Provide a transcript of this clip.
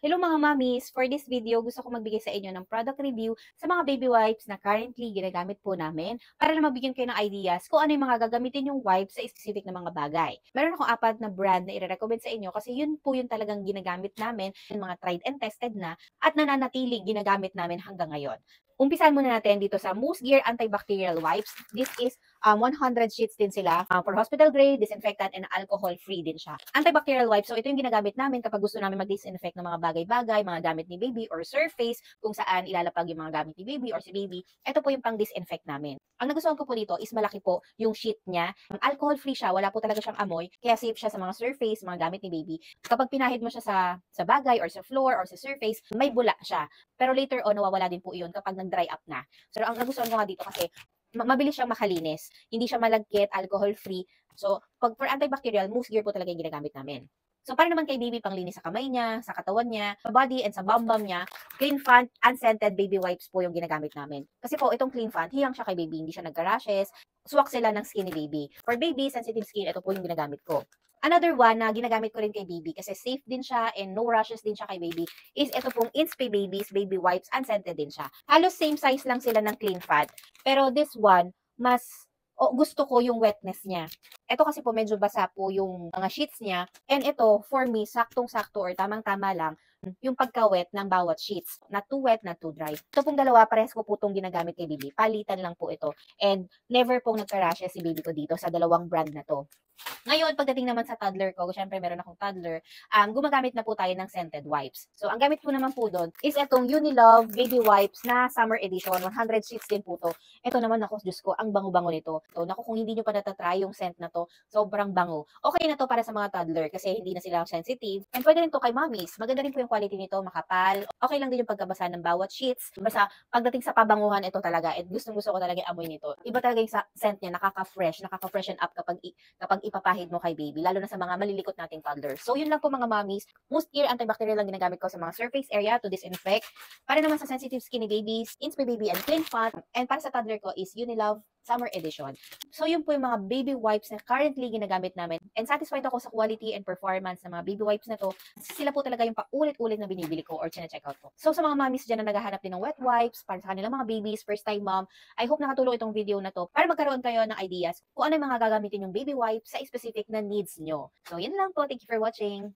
Hello mga mommies! For this video, gusto ko magbigay sa inyo ng product review sa mga baby wipes na currently ginagamit po namin para na mabigyan kayo ng ideas kung ano yung mga gagamitin yung wipes sa specific na mga bagay. Meron akong apat na brand na i-recommend sa inyo kasi yun po yung talagang ginagamit namin, yung mga tried and tested na at nananatiling ginagamit namin hanggang ngayon. Umpisahan muna natin dito sa Mousse Gear Antibacterial Wipes. This is 100 sheets din sila for hospital grade, disinfectant, and alcohol-free din siya. Antibacterial wipes, so ito yung ginagamit namin kapag gusto namin mag-disinfect ng mga bagay-bagay, mga gamit ni baby or surface kung saan ilalapag yung mga gamit ni baby or si baby. Ito po yung pang-disinfect namin. Ang nagustuhan ko po dito is malaki po yung sheet niya. Alcohol-free siya, wala po talaga siyang amoy, kaya safe siya sa mga surface, mga gamit ni baby. Kapag pinahid mo siya sa bagay or sa floor or sa surface, may bula siya. Pero later on, nawawala din po yun kapag nag-dry up na. So, ang nagustuhan ko nga dito kasi mabilis siyang makalinis. Hindi siya malagkit, alcohol-free. So, pag for antibacterial, Mousse Gear po talaga yung ginagamit namin. So, para naman kay baby, panglinis sa kamay niya, sa katawan niya, sa body, and sa bambam niya, Clean Font unscented baby wipes po yung ginagamit namin. Kasi po, itong Clean Font, hiyang siya kay baby, hindi siya nagka-rashes, swak sila ng skin ni baby. For baby, sensitive skin, ito po yung ginagamit ko. Another one na ginagamit ko rin kay baby kasi safe din siya and no rashes din siya kay baby is ito pong Inspay Babies Baby Wipes, unscented din siya. Halos same size lang sila ng Clean Font. Pero this one, mas gusto ko yung wetness niya. Ito kasi po medyo basa po yung mga sheets niya. And ito, for me, saktong-sakto or tamang-tama lang yung pagka-wet ng bawat sheets. Not too wet, not too dry. Ito pong dalawa, parehas ko po itong ginagamit kay baby. Palitan lang po ito. And never pong nagka-rashes si baby ko dito sa dalawang brand na to. Ngayon, pagdating naman sa toddler ko, syempre meron akong toddler, gumagamit na po tayo ng scented wipes. So, ang gamit ko naman po doon is itong Unilove Baby Wipes na Summer Edition. 100 sheets din po to. Ito naman ako, Diyos ko, ang bango-bango nito. So, naku, kung hindi nyo pa natatry yung scent na to, sobrang bango. Okay na to para sa mga toddler kasi hindi na sila sensitive. And pwede rin to kay mommies. Maganda rin po yung quality nito, makapal. Okay lang din yung pagkabasa ng bawat sheets. Basta, pagdating sa pabanguhan, ito talaga. At gustong-gusto ko talaga yung amoy nito. Iba talaga yung scent niya, nakaka-freshen up kapag ipapahid mo kay baby, lalo na sa mga malilikot nating toddlers. So, yun lang po mga mommies. Mousse Gear antibacterial lang ginagamit ko sa mga surface area to disinfect. Para naman sa sensitive skinny babies, Inspay Baby and Clean Font. And para sa toddler ko is Unilove Summer Edition. So, yun po yung mga baby wipes na currently ginagamit namin. And satisfied ako sa quality and performance ng mga baby wipes na to. Sila po talaga yung paulit-ulit na binibili ko or chine-check out ko. So, sa mga mommies dyan na naghahanap din ng wet wipes para sa kanilang mga babies, first time mom, I hope nakatulong itong video na to para magkaroon kayo ng ideas kung ano yung mga gagamitin yung baby wipes sa specific na needs nyo. So, yun lang po. Thank you for watching.